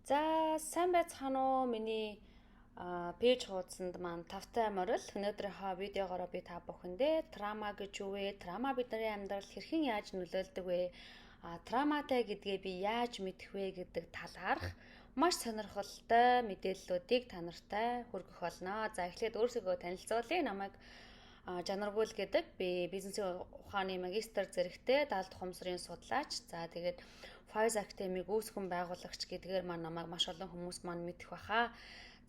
За сайн байцгаана уу миний пэйж хуудсанд маань тавтай морил өнөөдрийнхөө видеогоор би та бүхэндээ трама гэж юу вэ? Трама бидний амьдралд хэрхэн яаж нөлөөлдөг вэ? Траматай гэдгээ би яаж мэдэх вэ гэдэг талаарх маш сонирхолтой мэдээллүүдийг та нартай хүргэх болно. За эхлээд өөрсдөө танилцуулъя. Намайг Жанаргуул гэдэг би бизнесийн ухааны магистр зэрэгтэй 70 дахь ухамсарын судлаач. За тэгээд Fires Academy-г үүсгэн байгуулагч гэдгээр маань намайг маш олон хүмүүс маань мэдэх баха.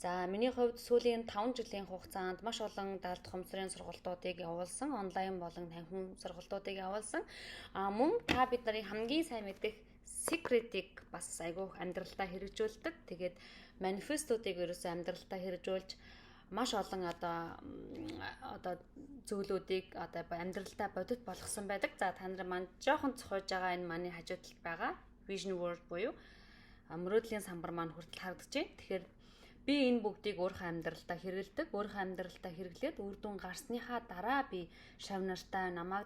За миний хувьд сүүлийн 5 жилийн хугацаанд маш олон 70 дахь ухамсарын сургалтуудыг явуулсан, онлайн болон танхим сургалтуудыг явуулсан. Мөн та бид нарын хамгийн сайн мэдих secret-ийг бас айгүйх амьдралдаа хэрэгжүүлдэг. Тэгээд манифестуудыг ерөөсөө амьдралдаа хэрэгжүүлж маш олон одоо зүйлүүдийг амьдралдаа бодит болгосон байдаг. За та нар маань жоохон цохойж байгаа энэ манай хажууд талд байгаа Vision World буюу мөрөөдлийн самбар маань хүртэл харагдаж байна. Тэгэхээр би энэ бүгдийг өөрийнхөө амьдралдаа хэрэгэлдэг. Өөрийнхөө амьдралдаа хэрэглээд үр дүн гарсныхаа дараа би шав нартай намайг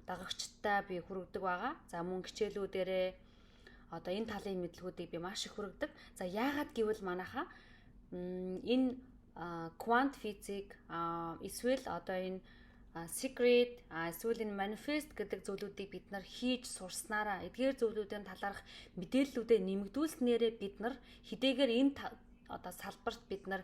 дагагчтай би хүргэдэг байгаа. За мөн хичээлүүдээрээ одоо энэ талын мэдлэгүүдийг би маш их хүргэдэг. За яагаад гэвэл манайхаа энэ quant физик эсвэл одоо энэ secret эсвэл энэ manifest гэдэг зүйлүүдийг бид нар хийж сурснараа эдгээр зүйлүүдийн талаарх мэдээллүүдээ нэмэгдүүлснээрээ бид нар хэдийгээр энэ одоо салбарт бид нар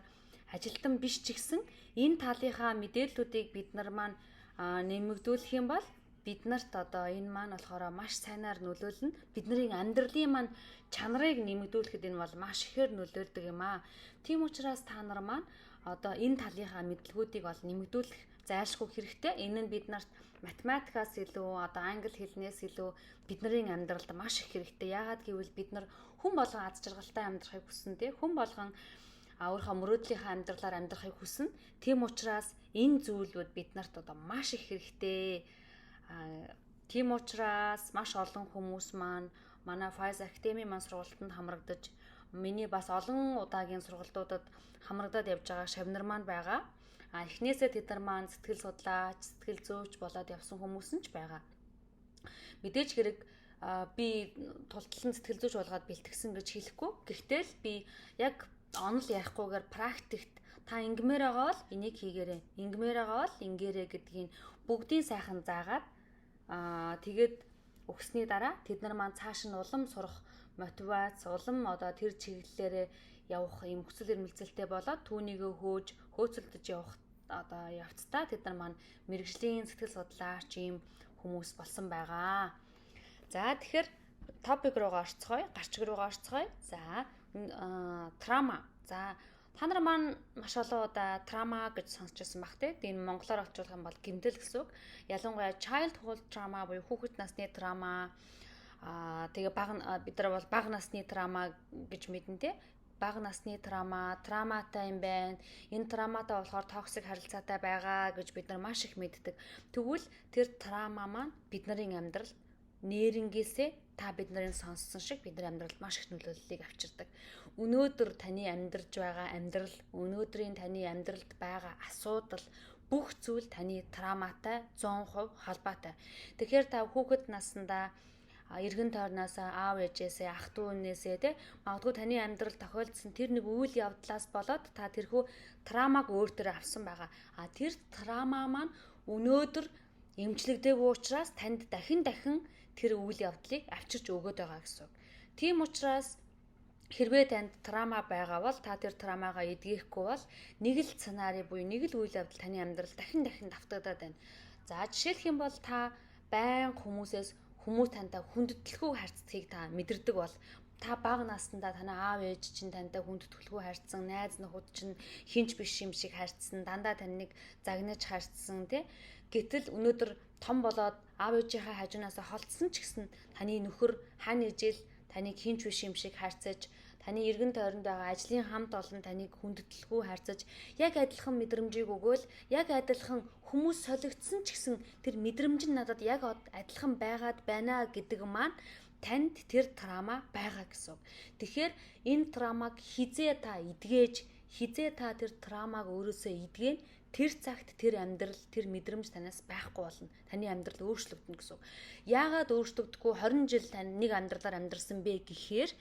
ажилтан биш ч гэсэн энэ талынхаа мэдээллүүдийг бид нар маань нэмэгдүүлэх юм бол бид нарт одоо энэ маань болохоор маш сайнаар нөлөөлнө. Бидний амьдралын маань чанарыг нэмэгдүүлэхэд энэ бол маш ихээр нөлөөлдөг юм аа. Тийм учраас та нар маань одоо энэ талынхаа мэдлэгүүдийг бол нэмэгдүүлэх зайлшгүй хэрэгтэй. Энэ нь бид нарт математикаас илүү одоо англи хэлнээс илүү бидний амьдралд маш их хэрэгтэй. Яагаад гэвэл бид нар хүн болгон аз жаргалтай амьдрахыг хүснэ тий. Хүн болгон өөрийнхөө мөрөөдлийнхаа амьдралаар амьдрахыг хүснэ. Тийм учраас энэ зүйлүүд бид нарт одоо маш их хэрэгтэй. Тийм учраас маш олон хүмүүс маань манай Fires Academy маань сургалтанд хамрагдаж миний бас олон удаагийн сургалтуудад хамрагдаад явж байгаа шавнар маань байгаа. Эхнээсээ тэд нар маань сэтгэл судлаач, сэтгэл зүйч болоод явсан хүмүүс нь ч байгаа. Мэдээж хэрэг би тултлан сэтгэл зүйч болгоод бэлтгэсэн гэж хэлэхгүй. Гэхдээ л би яг онол ярихгүйгээр практикт та ингэмээр байгаа бол энийг хийгээрэй. Ингэмээр байгаа бол ингээрэй гэдгийг бүгдийн сайхан заагаад тэгээд өгсний дараа тэд нар маань цааш нь улам сурах мотивац, улам одоо тэр чиглэлээрээ явах юм хүсэл эрмэлзэлтэй болоод түүнийгөө хөөцөлдөж явах одоо явцдаа тэд нар маань мэрэгжлийн сэтгэл судлаач ийм хүмүүс болсон байгаа. За тэгэхээр топик руугаа орцгоё, гарчиг руугаа орцгоё. За трама. За та нар маань маш олон удаа трама гэж сонсч байсан бах те. Энэ монголоор орчуулах юм бол гэмтэл гэсэн үг. Ялангуяа childhood trauma буюу хүүхэд насны трама. Тэгээ бид нар бол бага насны трама гэж мэднэ те. Бага насны траматай юм байна. Энэ траматай болохоор токсик харилцаатай байгаа гэж бид нар маш их мэддэг. Тэгвэл тэр трама маань бидний амьдралд нэрнгээсээ та бид нарын сонссон шиг бидний амьдралд маш их нөлөөллийг авчирдаг. Өнөөдөр таны амьдарч байгаа амьдрал, өнөөдрийн таны амьдралд байгаа асуудал бүх зүйл таны траматай 100% холбоотой. Тэгэхээр та хүүхэд наснда эргэн тойрноосоо аав ээжээсээ ах дүү нээсээ те магадгүй таны амьдрал тохиолдсон тэр нэг үйл явдлаас болоод та тэрхүү трамаг өөртөө авсан байгаа. Тэр трама маань өнөөдөр эмчлэгдээгүй учраас танд дахин тэр үйл явдлыг авчирч өгöd байгаа гэсэн үг. Тийм учраас хэрвээ танд трама байгаа бол та тэр трамагаа эдгэхгүй бол нэг л сценари буюу нэг л үйл явдал таны амьдрал дахин давтагдаад байна. За жишээлх юм бол та байнга хүмүүс тантай хүндэтгэлгүй харьцахыг та мэдэрдэг бол та бага наснда танаа аав ээж чинь тантай хүндэтгэлгүй харьцсан, найз нөхөд чинь хинч биш юм шиг харьцсан, дандаа таныг загнаж харьцсан тий. Гэтэл өнөөдөр том болоод аав ээжийнхээ хажуунаасаа холдсон ч гэсэн таны нөхөр хань ижил таныг хинч биш юм шиг харьцаж, таны эргэн тойронд байгаа ажлын хамт олон таныг хүндэтгэлгүй харьцаж, яг адилхан мэдрэмжийг өгөөл, яг адилхан хүмүүс солигдсон ч гэсэн тэр мэдрэмж нь надад яг адилхан байгаад байна гэдэг маань танд тэр трама байгаа гэсэн үг. Тэгэхээр энэ трамаг хизээ та эдгээж, хизээ та тэр трамаг өөрөөсөө эдгэн тэр цагт тэр амьдрал, тэр мэдрэмж танаас байхгүй болно. Таны амьдрал өөрчлөгдөнө гэсэн үг. Яагаад өөрчлөгдөхгүй 20 жил тань нэг амьдралаар амьдарсан бэ гэхээр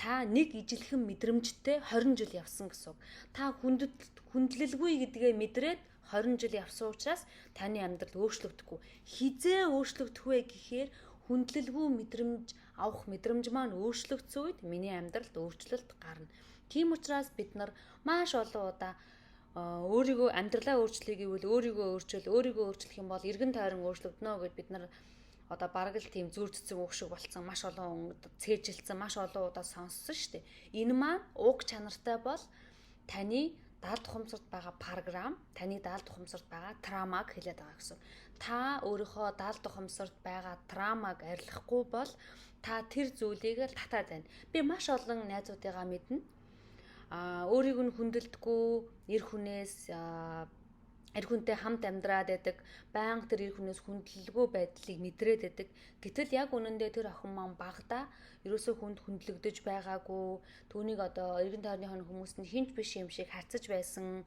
та нэг ижилхэн мэдрэмжтэй 20 жил явсан гэсэн үг. Та хүндлэлгүй гэдгээ мэдрээд 20 жил явсан учраас таны амьдрал өөрчлөгдөхгүй. Хизээ өөрчлөгдөх вэ гэхээр хүндлэлгүй мэдрэмж авах мэдрэмж маань өөрчлөгдсөн үед миний амьдралд өөрчлөлт гарна. Тийм учраас бид нар маш олон удаа өөрийгөө амьдралаа өөрчлөе гэвэл өөрийгөө өөрчлөх юм бол эргэн тойрон өөрчлөгдөнө гэд бид нар одоо бараг л тийм зүрдцэн үг шиг болцсон маш олон цээжилсэн маш олон удаа сонссон шүү дээ. Энэ маань уг чанартай бол таны даалд ухамсарт байгаа програм, таны даалд ухамсарт байгаа травмаг хэлээд байгаа гэсэн. Та өөрийнхөө даалд ухамсарт байгаа травмаг арилгахгүй бол та тэр зүйлийг л татаад байна. Би маш олон найзуудыгаа мэднэ. Өөрийг нь хүндэлдэггүй, эр хүнтэй хамт амьдраад байдаг, байнга тэр эр хүнээс хүндлэлгүй байдлыг мэдрээд байдаг. Гэтэл яг үнэндээ тэр охин маань багада ерөөсөө хүндлэгдэж байгаагүй. Түүнийг одоо эргэн тойрны хүмүүс нь хинч биш юм шиг харцаж байсан.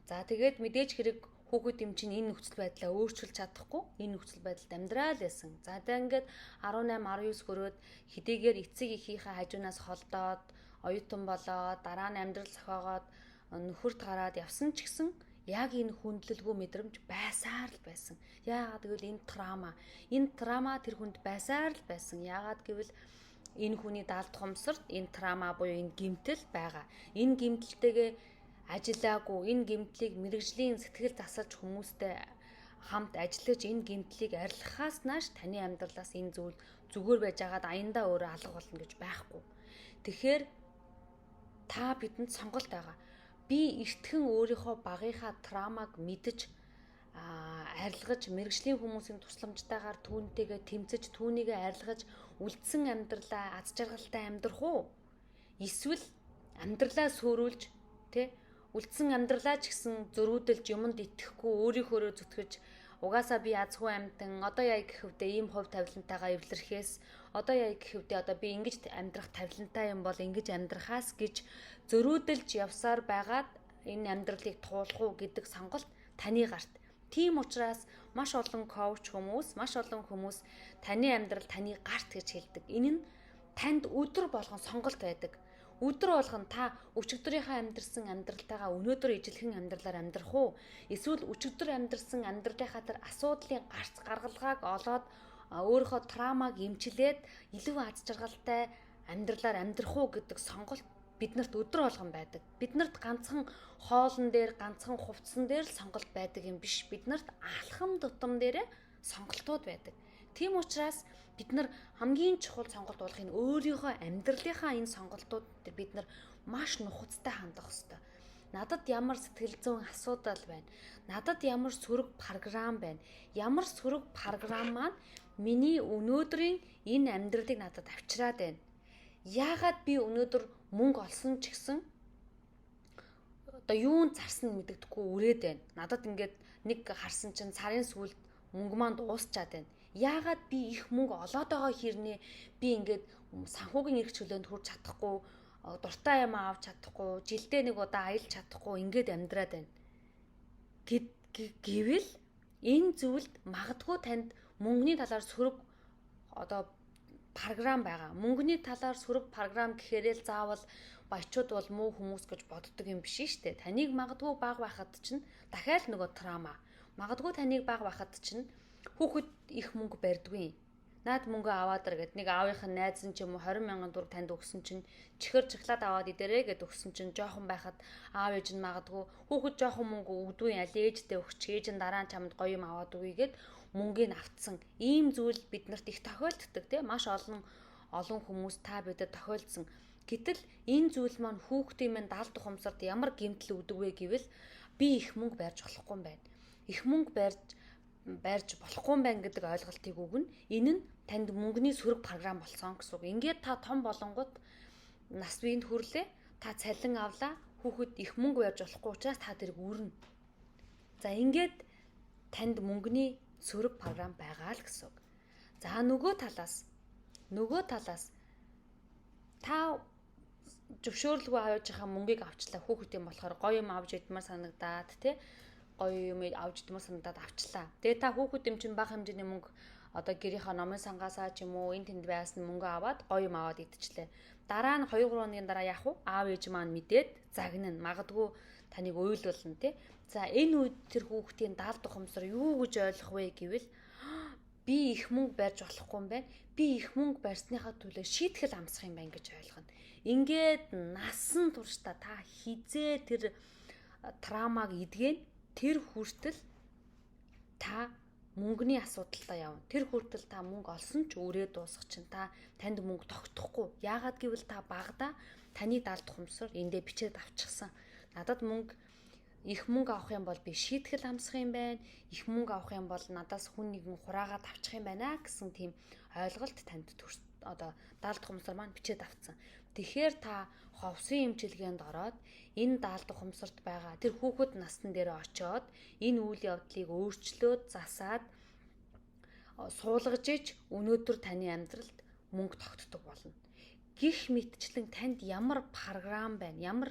За тэгээд мэдээж хэрэг хүүхэд юм чинь энэ нөхцөл байдлаа өөрчилж чадахгүй, энэ нөхцөл байдалд амьдраад байсан. За тэгээд 18, 19 хүрээд хэдийгээр эцэг эхийнхээ хажуунаас холдоод, оюутан болоод, дараа нь амьдрал зохиогоод нөхөрт гараад явсан ч гэсэн яг энэ хүндлэлгүй мэдрэмж байсаар л байсан. Яагаад гэвэл энэ трама тэр хүнд байсаар л байсан. Яагаад гэвэл энэ хүний даалд ухамсарт энэ трама буюу энэ гэмтэл байгаа. Энэ гэмтэлтэйгээ ажиллаагүй, энэ гэмтлийг мэрэгжлийн сэтгэл засаж хүмүүстэй хамт ажиллаж энэ гэмтлийг арилгахаас нааш таны амьдралаас энэ зүйл зүгээр байж байгаад аяндаа өөрөө алга болно гэж байхгүй. Тэгэхээр та бидэнд сонголт байгаа. Би эртхэн өөрийнхөө багийнхаа травмаг мэдж арилгаж мэрэгжлийн хүмүүсийн тусламжтайгаар түүнтэйгээ тэмцэж түүнийгээ арилгаж үлдсэн амьдралаа аз жаргалтай амьдрах уу? Эсвэл амьдралаа сөөрүүлж үлдсэн амьдралаа ч гэсэн зөрүүдэлж юмд итгэхгүй өөрийнхөөрөө зүтгэж угаасаа би азгүй амьтан одоо яа гэхвдээ ийм хувь тавилантайгаа эвлэрхээс одоо яа гэхвдээ одоо би ингэж амьдрах тавилантай юм бол ингэж амьдрахаас гэж зөрүүдэлж явсаар байгаад энэ амьдралыг туулах уу гэдэг сонголт таны гарт. Тийм учраас маш олон коуч хүмүүс, маш олон хүмүүс таны амьдрал таны гарт гэж хэлдэг. Энэ нь танд өдөр болгон сонголт байдаг. Өдөр болгон та өчигдрийнхаа амьдрсан амьдралтайгаа өнөөдөр ижилхэн амьдралаар амьдрах уу? Эсвэл өчигдөр амьдрсан амьдралынхаа тэр асуудлын гарц гаргалгааг олоод өөрийнхөө травмаг эмчилээд илүү аз жаргалтай амьдралаар амьдрах уу гэдэг сонголт биднэрт өдөр болгон байдаг. Биднэрт ганцхан хоолн дээр, ганцхан хувцсан дээр л сонголт байдаг юм биш. Биднэрт алхам тутам дээр сонголтууд байдаг. Тийм учраас бид нар хамгийн чухал сонголт болох энэ өөрийнхөө амьдралынхаа энэ сонголтууд дээр бид нар маш нухацтай хандах хэрэгтэй. Надад ямар сэтгэл зүйн асуудал байна? Надад ямар сөрөг програм байна? Ямар сөрөг програм маань миний өнөөдрийн энэ амьдралыг надад авчираад байна? Яагаад би өнөөдөр мөнгө олсон ч гэсэн одоо юунд зарсан мэддэхгүй үрээд байна. Надад ингээд нэг харсан чинь сарын сүүлд мөнгө маань дуусчаад байна. Яагаад би их мөнгө олоод байгаа хэрнээ би ингээд санхүүгийн эрх чөлөөнд хүрч чадахгүй, дуртай юм авч чадахгүй, жилдээ нэг удаа аялж чадахгүй ингээд амьдраад байна. Гэвэл энэ зүйлд магадгүй танд мөнгөний талаар сөрөг одоо програм байгаа. Мөнгөний талаар сөрөг програм гэхээрээ л заавал баячууд бол муу хүмүүс гэж боддог юм биш шүү дээ. Таныг магадгүй бага байхад чинь дахиад нөгөө трама. Магадгүй таныг бага байхад чинь хүүхэд их мөнгө барьдгүй. Наад мөнгө аваад ир гэд нэг аавынх нь найз нь ч юм уу 20,000 төгрөг танд өгсөн чинь чихэр чахлаад аваад идэрээ гэд өгсөн чинь жоохон байхад аав ээж нь магадгүй хүүхэд жоохон мөнгө өгдгүй яа ээждээ өгч ээж нь дараа нь чамд гоё юм аваад өгье гэд мөнгөний автсан. Ийм зүйл биднэрт их тохиолддог тийм маш олон хүмүүс та бидэд тохиолдсон. Гэтэл энэ зүйл маань хүүхдийн минь даалд ухамсарт ямар гэмтэл өгдөг вэ гэвэл би их мөнгө барьж болохгүй юм байна. Их мөнгө барьж болохгүй юм байна гэдэг ойлголтыг өгнө. Энэ нь танд мөнгөний сөрөг програм болсон гэсэн үг. Ингээд та том болонгууд нас биеинд хүрлээ. Та цалин авлаа. Хүүхэд их мөнгө барьж болохгүй учраас та тэрийг үрнэ. За ингээд танд мөнгөний сөрөг програм байгаа л гэсэн үг. За нөгөө талаас та зөвшөөрлгүй авч байгаа мөнгийг авчлаа. Хүүхдийн болохоор гоё юм авч идмээр санагдаад тий гоё юм авч идмээр санагдаад авчлаа. Тэгээ та хүүхэд юм чинь бага хэмжээний мөнгө одоо гэрийнхаа номын сангаасаа ч юм уу энэ тэнд байсан мөнгө аваад гоё юм аваад идчихлээ. дараа нь 2 3 хоногийн дараа яах вэ? Аав ээж маань мэдээд загнана. Магадгүй таныг уйлуулна тий. За энэ үед тэр хүүхдийн даалд ухамсар юу гэж ойлгох вэ гэвэл би их мөнгө барьж болохгүй юм байна. Би их мөнгө барьсныхаа төлөө шийтгэл амсах юм байна гэж ойлгоно. Ингээд насан туршдаа та хизээ тэр травмаг эдгэн тэр хүртэл та мөнгөний асуудалтай явна. Тэр хүртэл та мөнгө олсон ч өрөө дуусах чинь танд мөнгө тогтохгүй. Яагаад гэвэл та багада таны даалд ухамсар эндээ бичээд авчихсан. Надад их мөнгө авах юм бол би шийтгэл амсах юм байна. Их мөнгө авах юм бол надаас хүн нэгэн хураагаад авчих юм байна гэсэн тийм ойлголт танд даалд ухамсар маань бичээд авцсан. Тэгэхээр та ховсын эмчилгээнд ороод энэ даалд ухамсарт байгаа тэр хүүхэд насны дээр очиод энэ үйл явдлыг өөрчлөөд засаад суулгаж иж өнөөдөр таны амьдралд мөнгө тогтдог болно. Гэх мэтчлэн танд ямар програм байна, ямар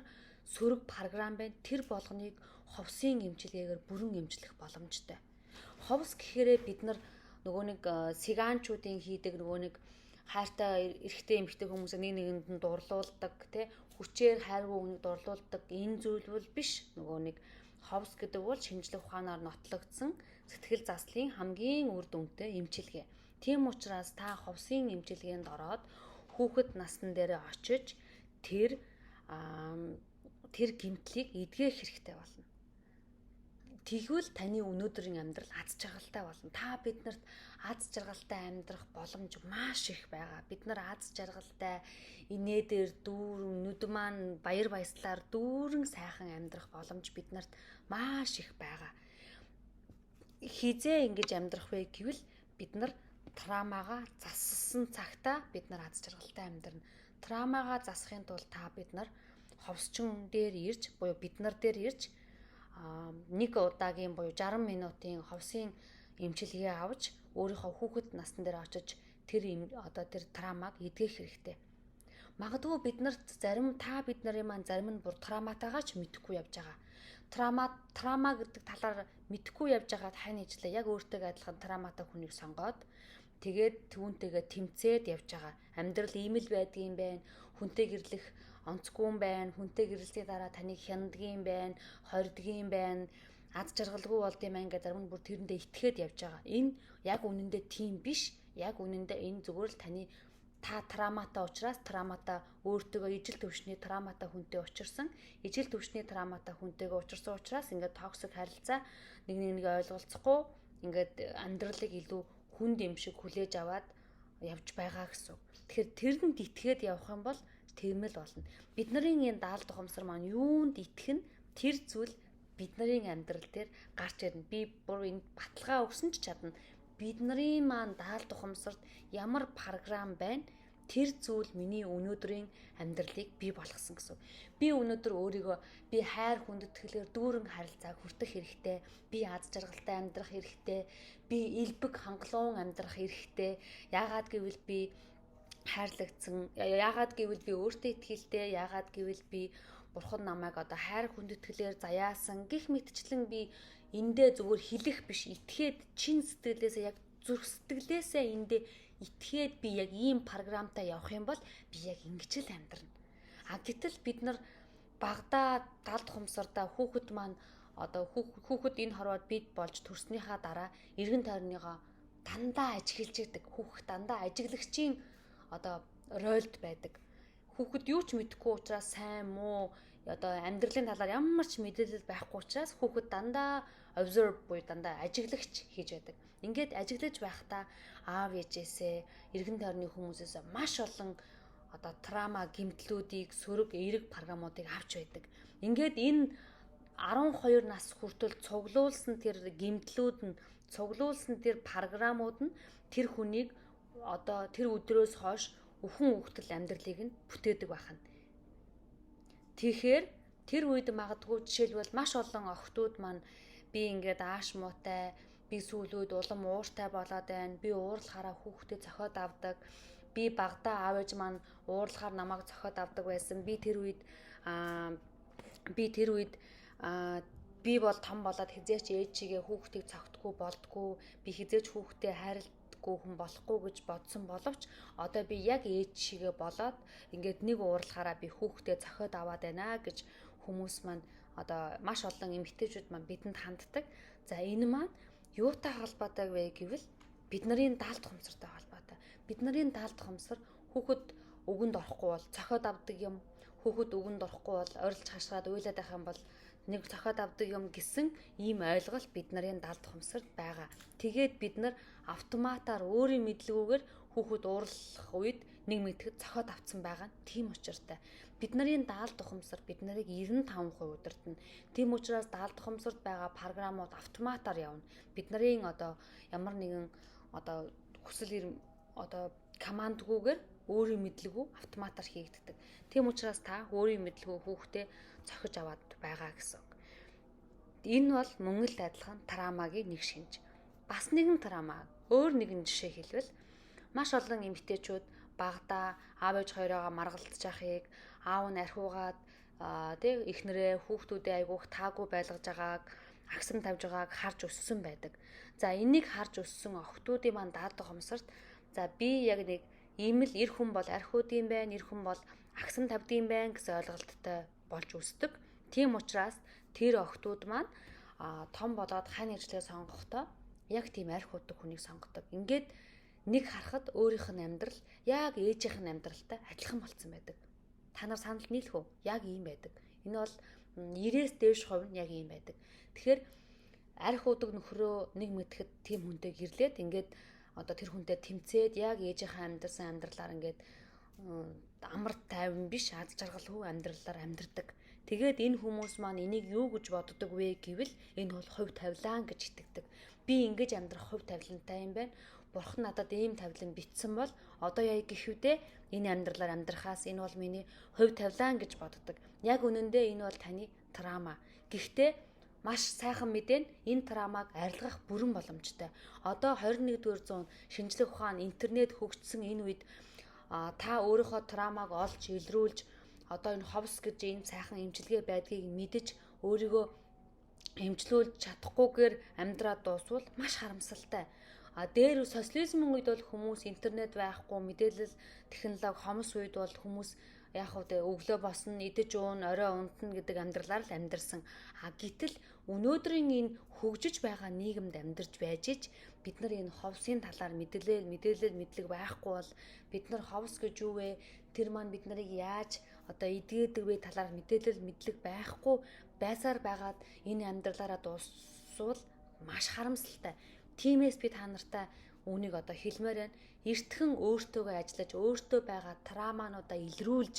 сөрөг програм байна, тэр болгоныг ховсын эмчилгээгээр бүрэн эмчлэх боломжтой. Ховс гэхээрээ бид нар нөгөө нэг сиганчуудын хийдэг нөгөө нэг хайртай эрэгтэй эмэгтэй хүмүүс нэг нэгэнд нь дурлуулдаг тий хүчээр хайргүй хүнийг дурлуулдаг энэ зүйл бол биш. Нөгөө нэг ховс гэдэг бол шинжлэх ухаанаар нотлогдсон сэтгэл заслын хамгийн үр дүнтэй эмчилгээ. Тийм учраас та ховсын эмчилгээнд ороод хүүхэд насны дээрээ очиж тэр гэмтлийг эдгэх хэрэгтэй болно. Тэгвэл таны өнөөдрийн амьдрал аз жаргалтай болно. Та биднэрт аз жаргалтай амьдрах боломж маш их байгаа. Бид нар аз жаргалтай инээдэр дүүрэн нүд маань баяр баясгалаар дүүрэн сайхан амьдрах боломж биднэрт маш их байгаа. Хизээ ингэж амьдрах вэ гэвэл бид нар травмагаа зассан цагтаа бид нар аз жаргалтай амьдрна. Травмагаа засахын тулд бид нар ховсчин дээр ирж буюу бид нар дээр ирж нэг удаагийн буюу 60 минутын ховсын эмчилгээ авч өөрийнхөө хүүхэд насны дээр очиж тэр травмаг эдгэх хэрэгтэй. Магадгүй бид нарын маань зарим нь бүр травматайгаа ч мэдэхгүй явж байгаа. Травма гэдэг талаар мэдэхгүй явж байгаад хань ижлээ яг өөртөө адилхан травматай хүнийг сонгоод тэгээд түүнтэйгээ тэмцээд явж байгаа. Амьдрал ийм л байдгийн байна. Хүнтэй гэрлэх онцгүй юм байна. Хүнтэй гэрлсний дараа таныг хяндгийн байна, хордгийн байна. Аз жаргалгүй болд юм ингээд зарим нь бүр тэрэндээ итгээд явж байгаа. Энэ яг үнэндээ тийм биш. Яг үнэндээ энэ зүгээр л та травматай учраас травматай өөртөө ижил төвшний травматай хүнтэй учирсан. Ижил төвшний травматай хүнтэйгээ учирсан учраас ингээд токсик харилцаа нэг ойлголцохгүй ингээд амьдралыг илүү хүнд юм шиг хүлээж аваад явж байгаа гэсэн. Тэгэхээр тэрэнд итгээд явах юм бол тийм л болно. Бидний энэ даалд ухамсар маань юунд итгэн тэр зүйл бидний амьдрал дээр гарч ирнэ. Би бүр энэ баталгаа өгсөн ч чадна. Бидний маань даалд ухамсарт ямар програм байна? Тэр зүйл миний өнөөдрийн амьдралыг бий болгосон гэсэн. Би өнөөдөр өөрийгөө хайр хүндэтгэлээр дүүрэн харилцааг хүртэх хэрэгтэй. Би аз жаргалтай амьдрах хэрэгтэй. Би элбэг хангалуун амьдрах хэрэгтэй. Яагаад гэвэл би хайрлагдсан. Яагаад гэвэл би өөртөө итгэлтэй. Яагаад гэвэл би Бурхан намайг хайр хүндэтгэлээр заяасан. Гэх мэтчлэн би эндээ зүгээр хэлэх биш, итгээд чин сэтгэлээсээ яг зүрх сэтгэлээсээ эндээ итгээд би яг ийм програмтай явах юм бол би яг ингэж л амьдрна. Гэтэл бид нар багада даалд ухамсартаа хүүхэд маань хүүхэд энэ хорвоод бий болж төрснийхаа дараа эргэн тойрныгоо дандаа ажиглаж идэг. Хүүхэд дандаа ажиглагчийн ройлд байдаг. Хүүхэд юу ч мэдэхгүй учраас сайн муу амьдралын талаар ямар ч мэдээлэл байхгүй учраас хүүхэд дандаа observe буюу дандаа ажиглагч хийж байдаг. Ингээд ажиглаж байхдаа аав ээжээсээ эргэн тойрны хүмүүсээс маш олон траума гэмтлүүдийг сөрөг эерэг програмуудыг авч байдаг. Ингээд энэ 12 нас хүртэл цуглуулсан тэр гэмтлүүд нь цуглуулсан тэр програмууд нь тэр хүнийг тэр өдрөөс хойш өхөн үхтэл амьдралыг нь бүтээдэг байна. Тэгэхээр тэр үед магадгүй жишээлбэл маш олон охтууд маань би ингээд ааш муутай, би сүүлүүд улам ууртай болоод байна. Би уурлахаараа хүүхдэд зохиод авдаг. Би багадаа аав ээж маань уурлахаар намайг зохиод авдаг байсан. Би тэр үед би бол том болоод хизээч ээжигээ хүүхдийг цогтгүй болдгоо. Би хизээч хүүхдээ хайрлахгүй мэдэхгүй хүн болохгүй гэж бодсон боловч одоо би яг ээж шигээ болоод ингээд нэг уурлахаараа би хүүхдээ зохиод аваад байна гэж хүмүүс маань одоо маш олон эмэгтэйчүүд маань бидэнд ханддаг. За энэ маань юутай холбоотой вэ гэвэл бидний даалт ухамсартай холбоотой. Бидний даалт ухамсар хүүхэд үгэнд орохгүй бол цохиод авдаг юм. Хүүхэд үгэнд орохгүй бол орилж хашгаад уйлаад байх юм бол нэг цохиод авдаг юм гэсэн ийм ойлголт бидний даалт ухамсарт байгаа. Тэгээд бид нар автоматар өөрийн мэдлэгүүгээр хүүхэд уурлах үед нэг мэдэхэд цохиод авцсан байгаа. Тийм учиртай. Бидний даалт ухамсар бид нарыг 95% удирдна. Тийм учраас даалт ухамсарт байгаа програмууд автоматар явна. Бид нарын одоо ямар нэгэн одоо хүсэл одоо командгүйгээр өөрийн мэдлэгүү автоматар хийгддэг. Тийм учраас та өөрийн мэдлэгүү хүүхдээ цохиж аваад байгаа гэсэн. Энэ бол мөн л адилхан травмагийн нэг шинж. Бас нэгэн трама өөр нэгэн жишээ хэлбэл маш олон эмэгтэйчүүд багада аав ээж хоёроо маргалдаж байхыг аав нь архиугаад тэг эхнэрээ хүүхдүүдээ айгуух таагүй байлгаж байгааг агсан тавьж байгааг харж өссөн байдаг. За энийг харж өссөн охтуудын маань даалт ухамсарт за би яг нэг ийм л эр хүн бол архиудын байна, эр хүн бол агсан тавьдсан байна гэсэн ойлголттой болж өсдөг. Тийм учраас тэр охтууд маань том болоод хань ажлыг сонгохдоо яг тийм архиудаг хүнийг сонгодог. Ингээд нэг харахад өөрийнх нь амьдрал яг ээжийнх нь амьдралтай адилхан болцсон байдаг. Та нар санал нийлэх үү? Яг ийм байдаг. Энэ бол 90-с дээш хувь нь яг ийм байдаг. Тэгэхээр арх удаг нөхрөө нэг мэдэхэд тийм хүнтэй гэрлээд ингээд одоо тэр хүнтэй тэмцээд яг ээжийнхээ амьдрсан амьдралаар ингээд амар тайван биш аз жаргалгүй амьдралаар амьдардаг. Тэгээд энэ хүмүүс маань энийг юу гэж боддог вэ гэвэл энэ бол хувь тавилан гэж итгэдэг. Би ингэж амьдрах хувь тавилантай юм байна. Бурхан надад ийм тавилан битсэн бол одоо яа гэхвдээ энэ амьдралаар амьдрахаас энэ бол миний хувь тавилан гэж боддог. Яг үнэндээ энэ бол таны трама. Гэхдээ маш сайхан мэдэн энэ трамаг арилгах бүрэн боломжтой. Одоо 21-р зуун шинжлэх ухаан интернет хөгжсөн энэ үед та өөрийнхөө трамаг олж илрүүлж одоо энэ ховс гэж энэ сайхан эмчилгээ байдгийг мэдэж өөрийгөө эмчлүүлж чадахгүйгээр амьдраад дуусвал маш харамсалтай. Дээр социализмын үед бол хүмүүс интернет байхгүй, мэдээлэл технологи хомс үед бол хүмүүс яг хөө өглөө босно, идэж уун, орой унтна гэдэг амьдралаар л амьдарсан. Гэтэл өнөөдрийн энэ хөгжиж байгаа нийгэмд амьдарч байж ич бид нар энэ ховсын талаар мэдээлэл мэдлэг байхгүй бол бид нар ховс гэж юу вэ? Тэр маань бид нарыг яаж одоо идгээдэг вэ талаар мэдээлэл мэдлэг байхгүй байсаар байгаад энэ амьдралаараа дуусвал маш харамсалтай. Тиймээс би та нартай үүнийг одоо хэлмээр байна. Эртхэн өөртөөгөө ажиллаж өөртөө байгаа травмануудаа илрүүлж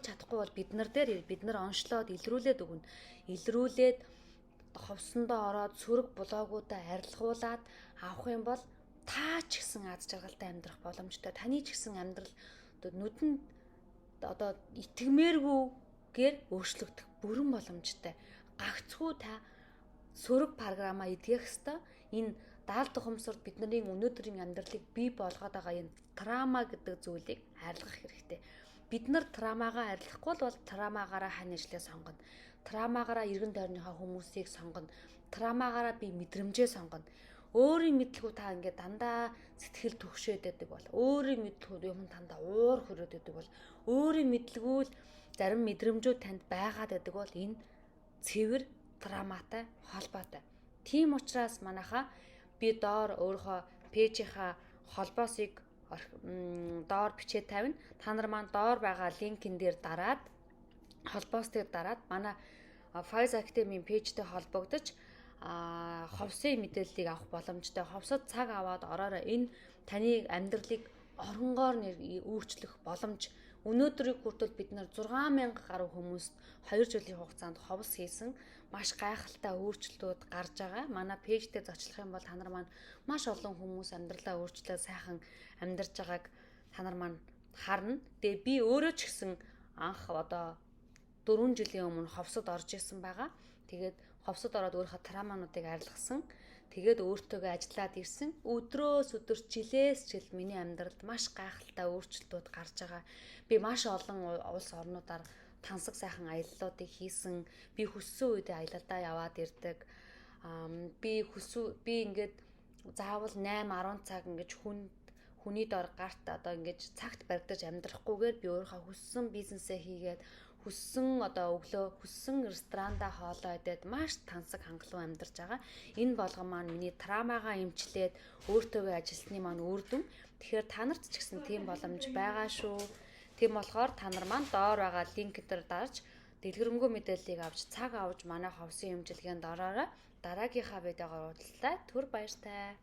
чадахгүй бол бид нар онцлоод илрүүлээд өгнө. Илрүүлээд ховсондоо ороод сөрөг блогуудаа арилгуулад авах юм бол та ч гэсэн аз жаргалтай амьдрах боломжтой. Таны ч гэсэн амьдрал одоо нүдэнд одоо итгэмээргүйгээр өөрчлөгдөх бүрэн боломжтой. Гагцхүү та сөрөг програмаа эдгэх ёстой. Энэ даалт ухамсарт бидний өнөөдрийн амьдралыг бий болгоод байгаа энэ трама гэдэг зүйлийг арилгах хэрэгтэй. Бид нар трамагаа арилгахгүй бол трамагаараа хань ажлыг сонгоно. Трамагаараа эргэн тойрныхаа хүмүүсийг сонгоно. Трамагаараа би мэдрэмжээ сонгоно. Өөрийн мэдлэгүү та ингээд дандаа сэтгэл түгшээд байдаг бол өөрийн мэдлэгүүд юм тандаа уур хөрөөд байдаг бол өөрийн мэдлэгүү л зарим мэдрэмжүүд танд байгаад байдаг бол энэ цэвэр траматай холбоотой. Тийм учраас манайхаа би доор өөрийнхөө пэйжийнхаа холбоосыг доор бичээд тавина. Та нар маань доор байгаа линкэн дээр дараад холбоос дээр дараад манай Faiz Academy-ийн пэйжтэй холбогдож ховсын мэдээллийг авах боломжтой. Ховсод цаг аваад ороорой. Энэ таны амьдралыг оронгоор өөрчлөх боломж. Өнөөдрийг хүртэл бид нар 6000 гаруй хүмүүст 2 жилийн хугацаанд ховс хийсэн маш гайхалтай өөрчлөлтүүд гарч байгаа. Манай пэйжтэй зочлох юм бол та нар маань маш олон хүмүүс амьдралаа өөрчлөө сайхан амьдарч байгааг та нар маань харна. Тэгээ би өөрөө ч гэсэн анх одоо 4 жилийн өмнө ховсод орж исэн байгаа. Тэгээд ховсод ороод өөрийнхөө травмануудыг арилгасан. Тэгээд өөртөөгөө ажиллаад ирсэн. Өдрөөс өдөр жилээс жил миний амьдралд маш гайхалтай өөрчлөлтүүд гарч байгаа. Би маш олон улс орнуудаар тансаг сайхан аяллуудыг хийсэн. Би хүссэн үедээ аялалдаа яваад ирдэг. Би ингээд заавал 8 10 цаг ингэж хүний дор гарт одоо ингэж цагт баригдаж амьдрахгүйгээр би өөрийнхөө хүссэн бизнесээ хийгээд хүссэн одоо өглөө хүссэн ресторанда хоолоо идээд маш тансаг хангалуун амьдарч байгаа. Энэ болгон маань миний травмагаа эмчлээд өөртөөгөө ажилсны маань үр дүн. Тэгэхээр та нарт ч гэсэн тийм боломж байгаа шүү. Тийм болохоор та нар маань доор байгаа линк дээр дарж дэлгэрэнгүй мэдээллийг авч цаг авч манай ховсын эмчилгээнд ороорой. Дараагийнхаа видеогоор уулзлаа. Түр баяртай.